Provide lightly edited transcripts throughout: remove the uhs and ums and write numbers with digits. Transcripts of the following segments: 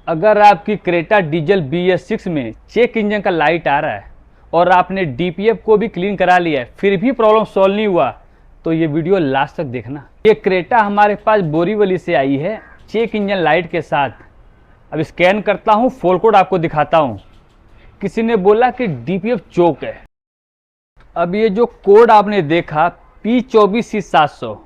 अगर आपकी Creta diesel BS6 में चेक इंजन का लाइट आ रहा है और आपने DPF को भी क्लीन करा लिया है फिर भी प्रॉब्लम सॉल्व नहीं हुआ तो ये वीडियो लास्ट तक देखना। ये क्रेटा हमारे पास बोरीवली से आई है चेक इंजन लाइट के साथ। अब स्कैन करता हूँ, फॉल्ट कोड आपको दिखाता हूँ। किसी ने बोला कि DPF चोक है। अब ये जो कोड आपने देखा P24C700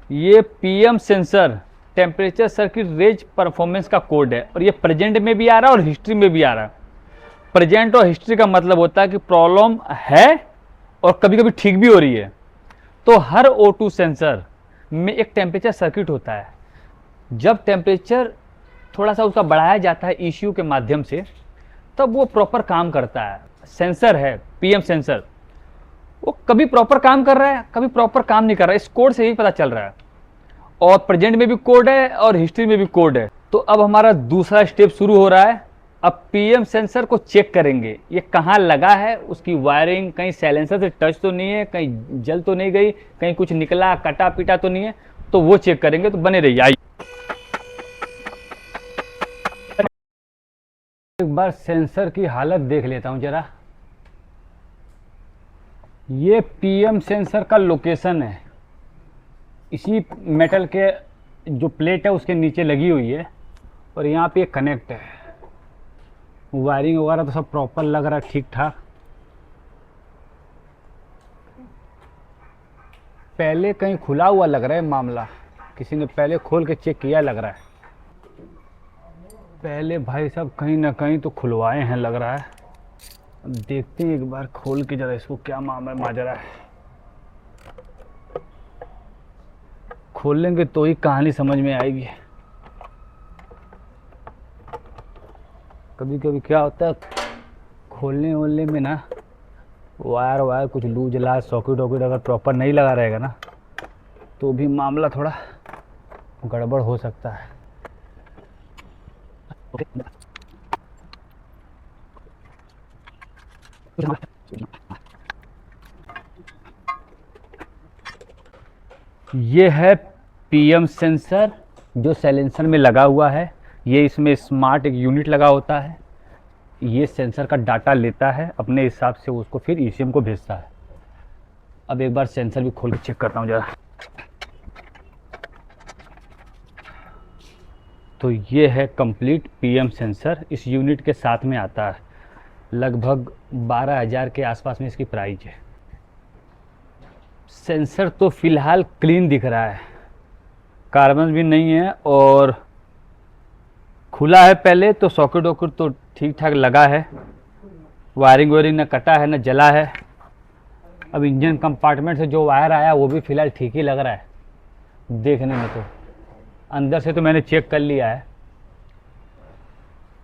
ये PM sensor temperature circuit range performance का कोड है और ये प्रेजेंट में भी आ रहा है और हिस्ट्री में भी आ रहा है। प्रेजेंट और हिस्ट्री का मतलब होता है कि प्रॉब्लम है और कभी कभी ठीक भी हो रही है। तो हर O2 सेंसर में एक टेम्परेचर सर्किट होता है। जब टेम्परेचर थोड़ा सा उसका बढ़ाया जाता है ECU के माध्यम से तब वो प्रॉपर काम करता है। सेंसर है PM सेंसर, वो कभी प्रॉपर काम कर रहा है कभी प्रॉपर काम नहीं कर रहा है। इस कोड से ही पता चल रहा है और प्रेजेंट में भी कोड है और हिस्ट्री में भी कोड है। तो अब हमारा दूसरा स्टेप शुरू हो रहा है। अब PM सेंसर को चेक करेंगे ये कहाँ लगा है, उसकी वायरिंग कहीं साइलेंसर से टच तो नहीं है, कहीं जल तो नहीं गई, कहीं कुछ निकला कटा पीटा तो नहीं है, तो वो चेक करेंगे। तो बने रहिए। आइए एक बार सेंसर की हालत देख लेता हूँ जरा। ये PM सेंसर का लोकेशन है, इसी मेटल के जो प्लेट है उसके नीचे लगी हुई है और यहाँ पे कनेक्ट है। वायरिंग वगैरह तो सब प्रॉपर लग रहा है, ठीक ठाक। पहले कहीं खुला हुआ लग रहा है मामला, किसी ने पहले खोल के चेक किया लग रहा है। पहले भाई साहब कहीं ना कहीं तो खुलवाए हैं लग रहा है। अब देखते हैं एक बार खोल के जरा इसको क्या मामला माजरा है। खोल लेंगे तो ही कहानी समझ में आएगी। कभी कभी क्या होता है खोलने वोलने में ना वायर कुछ लूज ला सॉकेट वॉकेट अगर प्रॉपर नहीं लगा रहेगा ना तो भी मामला थोड़ा गड़बड़ हो सकता है। ये है PM सेंसर जो साइलेंसर में लगा हुआ है। ये इसमें स्मार्ट एक यूनिट लगा होता है, ये सेंसर का डाटा लेता है अपने हिसाब से, उसको फिर ECM को भेजता है। अब एक बार सेंसर भी खोल के चेक करता हूँ जरा। तो ये है कंप्लीट PM सेंसर, इस यूनिट के साथ में आता है। लगभग 12,000 के आसपास में इसकी प्राइस है। सेंसर तो फिलहाल क्लीन दिख रहा है, कार्बन भी नहीं है और खुला है। पहले तो सॉकेट वॉकेट तो ठीक ठाक लगा है, वायरिंग वायरिंग ना कटा है ना जला है। अब इंजन कंपार्टमेंट से जो वायर आया वो भी फिलहाल ठीक ही लग रहा है देखने में। तो अंदर से तो मैंने चेक कर लिया है।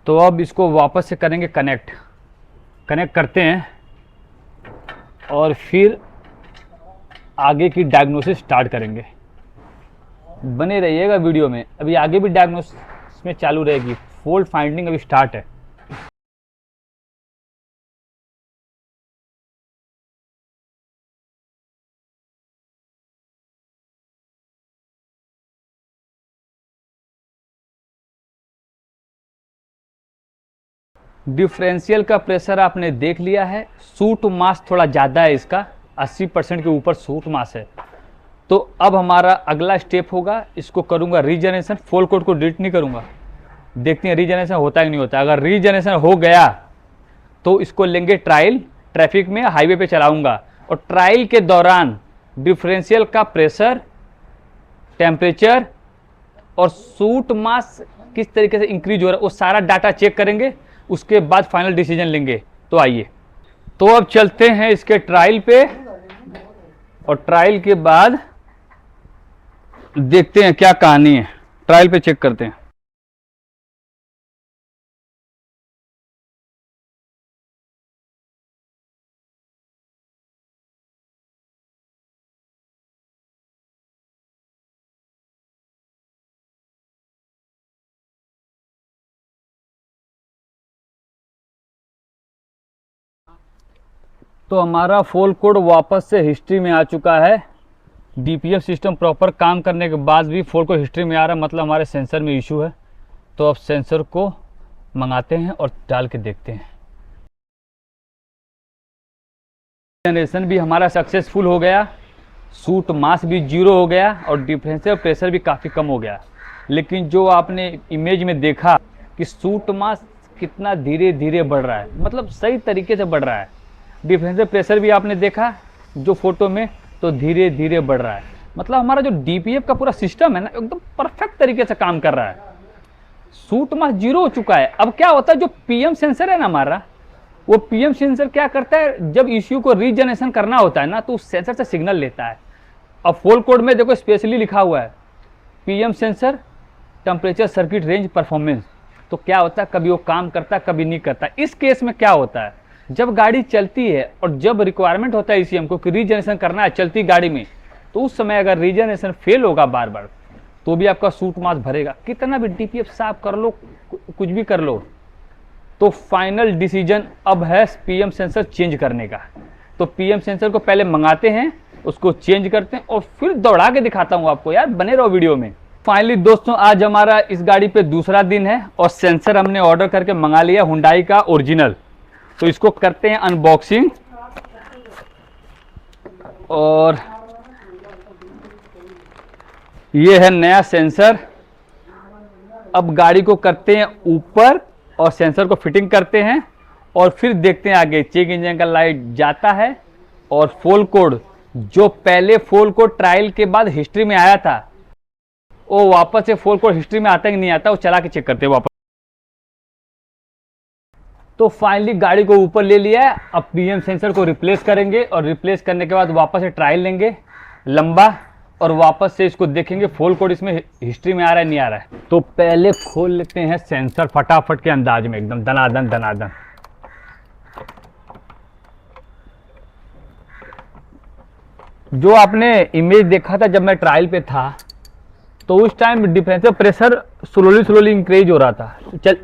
तो अब इसको वापस से करेंगे कनेक्ट करते हैं और फिर आगे की डायग्नोसिस स्टार्ट करेंगे। बने रहिएगा वीडियो में, अभी आगे भी डायग्नोसिस में चालू रहेगी। फॉल्ट फाइंडिंग अभी स्टार्ट है। डिफरेंशियल का प्रेशर आपने देख लिया है। सूट मास थोड़ा ज़्यादा है इसका, 80% के ऊपर सूट मास है। तो अब हमारा अगला स्टेप होगा, इसको करूंगा रीजनरेशन। फॉल्ट कोड को डिलीट नहीं करूंगा, देखते हैं रीजनरेशन होता है कि नहीं होता। अगर रीजनरेशन हो गया तो इसको लेंगे ट्रायल, ट्रैफिक में हाईवे पे चलाऊंगा और ट्रायल के दौरान डिफरेंशियल का प्रेशर, टेम्परेचर और सूट मास किस तरीके से इंक्रीज हो रहा है वो सारा डाटा चेक करेंगे। उसके बाद फाइनल डिसीजन लेंगे। तो आइए, तो अब चलते हैं इसके ट्रायल पे और ट्रायल के बाद देखते हैं क्या कहानी है। ट्रायल पे चेक करते हैं। तो हमारा फॉल्ट कोड वापस से हिस्ट्री में आ चुका है। DPF सिस्टम प्रॉपर काम करने के बाद भी फॉल्ट कोड हिस्ट्री में आ रहा है, मतलब हमारे सेंसर में इशू है। तो अब सेंसर को मंगाते हैं और डाल के देखते हैं। जनरेशन भी हमारा सक्सेसफुल हो गया, सूट मास भी 0 हो गया और डिफरेंशियल प्रेशर भी काफ़ी कम हो गया। लेकिन जो आपने इमेज में देखा कि सूट मास कितना धीरे धीरे बढ़ रहा है, मतलब सही तरीके से बढ़ रहा है। डिफरेंशियल प्रेशर भी आपने देखा जो फोटो में, तो धीरे धीरे बढ़ रहा है। मतलब हमारा जो डीपीएफ का पूरा सिस्टम है ना, एकदम परफेक्ट तरीके से काम कर रहा है। सूट मास 0 हो चुका है। अब क्या होता है, जो पीएम सेंसर है ना हमारा, वो पीएम सेंसर क्या करता है, जब इश्यू को रीजनरेशन करना होता है ना, तो उस सेंसर से सिग्नल लेता है। अब फुल कोड में देखो स्पेशली लिखा हुआ है PM sensor temperature circuit range performance. तो क्या होता है, कभी वो काम करता है, कभी नहीं करता। इस केस में क्या होता है, जब गाड़ी चलती है और जब रिक्वायरमेंट होता है ईसीएम को कि रीजनरेशन करना है चलती गाड़ी में, तो उस समय अगर रीजनरेशन फेल होगा बार बार, तो भी आपका सूट मास भरेगा। कितना भी डीपीएफ साफ कर लो, कुछ भी कर लो, तो फाइनल डिसीजन अब है पीएम सेंसर चेंज करने का। तो पीएम सेंसर को पहले मंगाते हैं, उसको चेंज करते हैं और फिर दौड़ा के दिखाता हूँ आपको। यार बने रहो वीडियो में। फाइनली दोस्तों, आज हमारा इस गाड़ी पे दूसरा दिन है और सेंसर हमने ऑर्डर करके मंगा लिया हुंडई का ओरिजिनल। तो इसको करते हैं अनबॉक्सिंग। और ये है नया सेंसर। अब गाड़ी को करते हैं ऊपर और सेंसर को फिटिंग करते हैं और फिर देखते हैं आगे। चेक इंजन का लाइट जाता है और फुल कोड, जो पहले फुल कोड ट्रायल के बाद हिस्ट्री में आया था, वो वापस से फुल कोड हिस्ट्री में आता है कि नहीं आता, वो चला के चेक करते हैं वापस। तो फाइनली गाड़ी को ऊपर ले लिया है। अब पीएम सेंसर को रिप्लेस करेंगे और रिप्लेस करने के बाद वापस से ट्रायल लेंगे लंबा और वापस से इसको देखेंगे फुल कोड इसमें हिस्ट्री में आ रहा है नहीं आ रहा है। तो पहले खोल लेते हैं सेंसर फटाफट के अंदाज में, एकदम दनादन दनादन। जो आपने इमेज देखा था जब मैं ट्रायल पे था, तो उस time differential pressure slowly increase हो रहा था, चल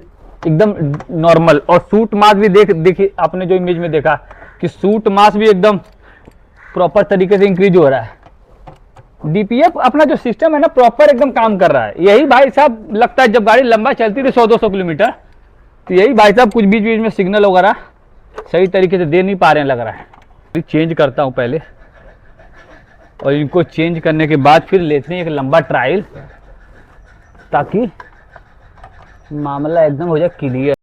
एकदम नॉर्मल। और सूट मास भी देखिए आपने जो इमेज में देखा कि सूट मास भी एकदम प्रॉपर तरीके से इंक्रीज हो रहा है। डीपीएफ अपना जो सिस्टम है ना, प्रॉपर एकदम काम कर रहा है। यही भाई साहब लगता है जब गाड़ी लंबा चलती थी 100-200 किलोमीटर, तो यही भाई साहब कुछ बीच बीच में सिग्नल वगैरह सही तरीके से दे नहीं पा रहे हैं लग रहा है। चेंज करता हूं पहले और इनको चेंज करने के बाद फिर लेते हैं एक लंबा ट्रायल, ताकि मामला एकदम हो जाए क्लियर।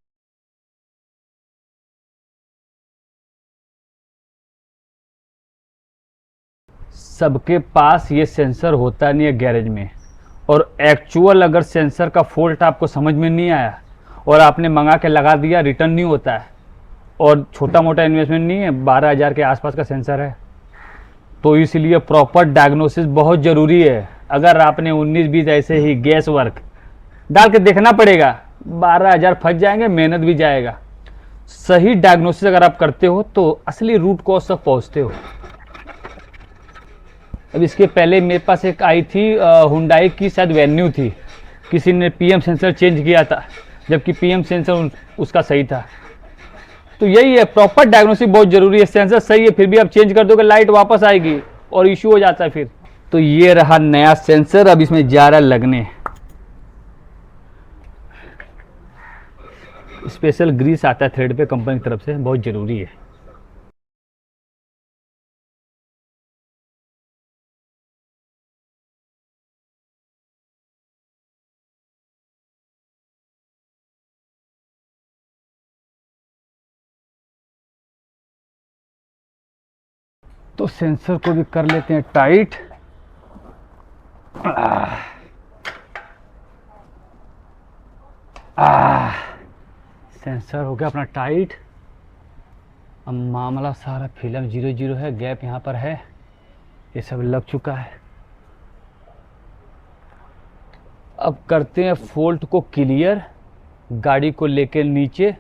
सबके पास ये सेंसर होता नहीं है गैरेज में, और एक्चुअल अगर सेंसर का फॉल्ट आपको समझ में नहीं आया और आपने मंगा के लगा दिया, रिटर्न नहीं होता है। और छोटा मोटा इन्वेस्टमेंट नहीं है, 12,000 के आसपास का सेंसर है। तो इसलिए प्रॉपर डायग्नोसिस बहुत ज़रूरी है। अगर आपने 19-20 ऐसे ही गैस वर्क डाल के देखना पड़ेगा, 12,000 फंस जाएंगे, मेहनत भी जाएगा। सही डायग्नोसिस अगर आप करते हो तो असली रूट कॉज तक पहुंचते हो। अब इसके पहले मेरे पास एक आई थी हुंडई की, शायद वेन्यू थी, किसी ने पीएम सेंसर चेंज किया था, जबकि पीएम सेंसर उसका सही था। तो यही है, प्रॉपर डायग्नोसिस बहुत जरूरी है। सेंसर सही है फिर भी आप चेंज कर दोगे, लाइट वापस आएगी और इश्यू हो जाता है फिर। तो ये रहा नया सेंसर, अब इसमें जा रहा लगने। स्पेशल ग्रीस आता है थ्रेड पे कंपनी की तरफ से, बहुत जरूरी है। तो सेंसर को भी कर लेते हैं टाइट। सेंसर हो गया अपना टाइट। अब मामला सारा फिल्म 0-0 है, गैप यहाँ पर है, ये सब लग चुका है। अब करते हैं फॉल्ट को क्लियर, गाड़ी को लेकर नीचे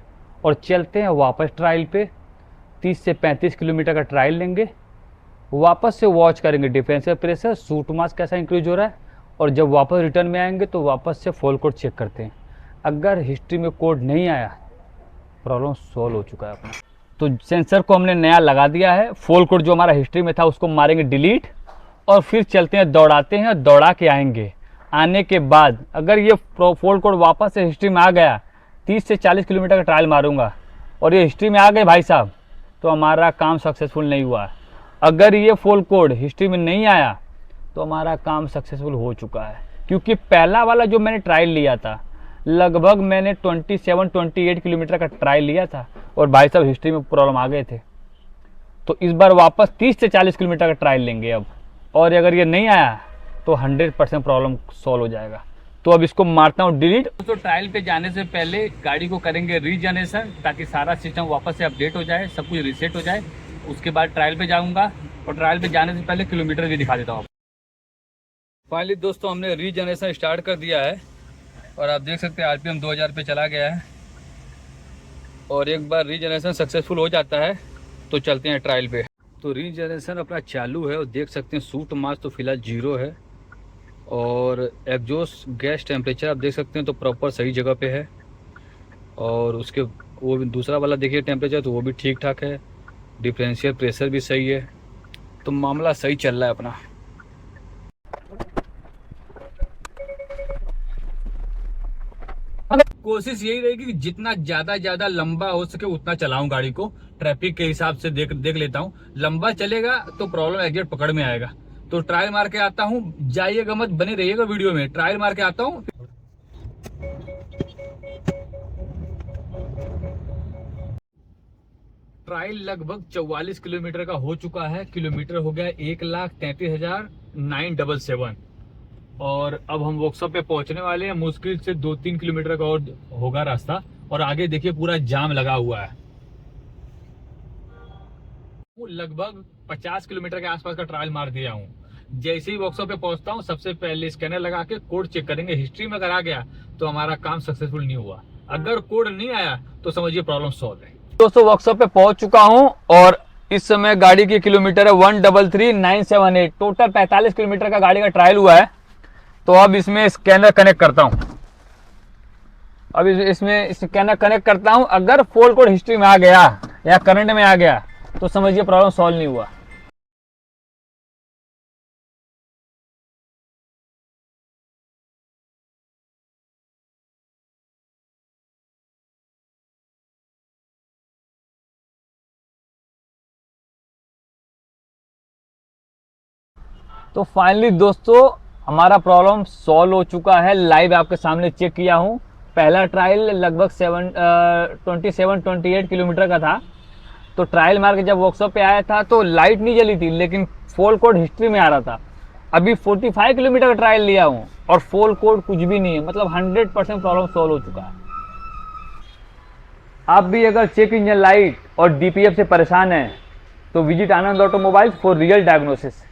और चलते हैं वापस ट्रायल पे। 30 से 35 किलोमीटर का ट्रायल लेंगे, वापस से वॉच करेंगे डिफरेंशियल प्रेशर, सूट मास कैसा इंक्रीज हो रहा है, और जब वापस रिटर्न में आएंगे तो वापस से फॉल कोड चेक करते हैं। अगर हिस्ट्री में कोड नहीं आया, प्रॉब्लम सॉल्व हो चुका है अपना। तो सेंसर को हमने नया लगा दिया है। फॉल कोड जो हमारा हिस्ट्री में था उसको मारेंगे डिलीट और फिर चलते हैं, दौड़ाते हैं, दौड़ा के आएंगे आने के बाद अगर ये फॉल्ट कोड वापस से हिस्ट्री में आ गया, 30 से 40 किलोमीटर का ट्रायल मारूंगा और ये हिस्ट्री में आ गए भाई साहब, तो हमारा काम सक्सेसफुल नहीं हुआ। अगर ये फॉल्ट कोड हिस्ट्री में नहीं आया तो हमारा काम सक्सेसफुल हो चुका है, क्योंकि पहला वाला जो मैंने ट्रायल लिया था, लगभग मैंने 27-28 किलोमीटर का ट्रायल लिया था और भाई साहब हिस्ट्री में प्रॉब्लम आ गए थे। तो इस बार वापस 30 से 40 किलोमीटर का ट्रायल लेंगे अब, और अगर ये नहीं आया तो 100% प्रॉब्लम सॉल्व हो जाएगा। तो अब इसको मारता हूँ डिलीट। तो ट्रायल पे जाने से पहले गाड़ी को करेंगे रीजनरेशन, ताकि सारा सिस्टम वापस से अपडेट हो जाए, सब कुछ रीसेट हो जाए। उसके बाद ट्रायल पे जाऊँगा और ट्रायल पे जाने से पहले किलोमीटर भी दिखा देता हूँ। फाइनली दोस्तों हमने रीजनरेशन स्टार्ट कर दिया है और आप देख सकते हैं RPM 2000 पे चला गया है। और एक बार रीजनरेशन सक्सेसफुल हो जाता है तो चलते हैं ट्रायल पे। तो रीजनरेशन अपना चालू है और देख सकते हैं सूट मास तो फिलहाल 0 है और एग्जॉस्ट गैस टेम्परेचर आप देख सकते हैं तो प्रॉपर सही जगह पे है। और उसके वो भी दूसरा वाला देखिए टेम्परेचर, तो वो भी ठीक ठाक है। डिफरेंशियल प्रेशर भी सही है, तो मामला सही चल रहा है अपना। कोशिश यही रहेगी कि जितना ज्यादा लंबा हो सके उतना चलाऊं गाड़ी को, ट्रैफिक के हिसाब से देख लेता हूं। लंबा चलेगा तो प्रॉब्लम एग्जैक्ट पकड़ में आएगा। तो ट्रायल मार के आता हूं, जाइएगा मत, बने रहिएगा वीडियो में। ट्रायल मार के आता हूं। ट्रायल लगभग 44 किलोमीटर का हो चुका है। किलोमीटर हो गया 1,33,977। और अब हम वर्कशॉप पे पहुंचने वाले हैं। मुश्किल से 2-3 किलोमीटर का और होगा रास्ता, और आगे देखिए पूरा जाम लगा हुआ है। लगभग 50 किलोमीटर के आसपास का ट्रायल मार दिया हूँ। जैसे ही वर्कशॉप पे पहुंचता हूँ, सबसे पहले स्कैनर लगा के कोड चेक करेंगे। हिस्ट्री में अगर आ गया तो हमारा काम सक्सेसफुल नहीं हुआ, अगर कोड नहीं आया तो समझिए प्रॉब्लम सॉल्व है। दोस्तों वर्कशॉप पे पहुंच चुका हूं और इस समय गाड़ी की किलोमीटर है 133,978। टोटल 45 किलोमीटर का गाड़ी का ट्रायल हुआ है। तो अब इसमें स्कैनर कनेक्ट करता हूं। अब इसमें स्कैनर कनेक्ट करता हूं। अगर फॉल्ट कोड हिस्ट्री में आ गया या करंट में आ गया तो समझिए प्रॉब्लम सॉल्व नहीं हुआ। तो फाइनली दोस्तों हमारा प्रॉब्लम सॉल्व हो चुका है। लाइव आपके सामने चेक किया हूं। पहला ट्रायल लगभग 27-28 किलोमीटर का था। तो ट्रायल मार के जब वर्कशॉप पे आया था तो लाइट नहीं जली थी, लेकिन फॉल्ट कोड हिस्ट्री में आ रहा था। अभी 45 किलोमीटर का ट्रायल लिया हूं और फॉल्ट कोड कुछ भी नहीं है, मतलब 100% प्रॉब्लम सॉल्व हो चुका है। आप भी अगर चेक इंजन लाइट और DPF से परेशान हैं तो visit Anand automobiles for real diagnosis.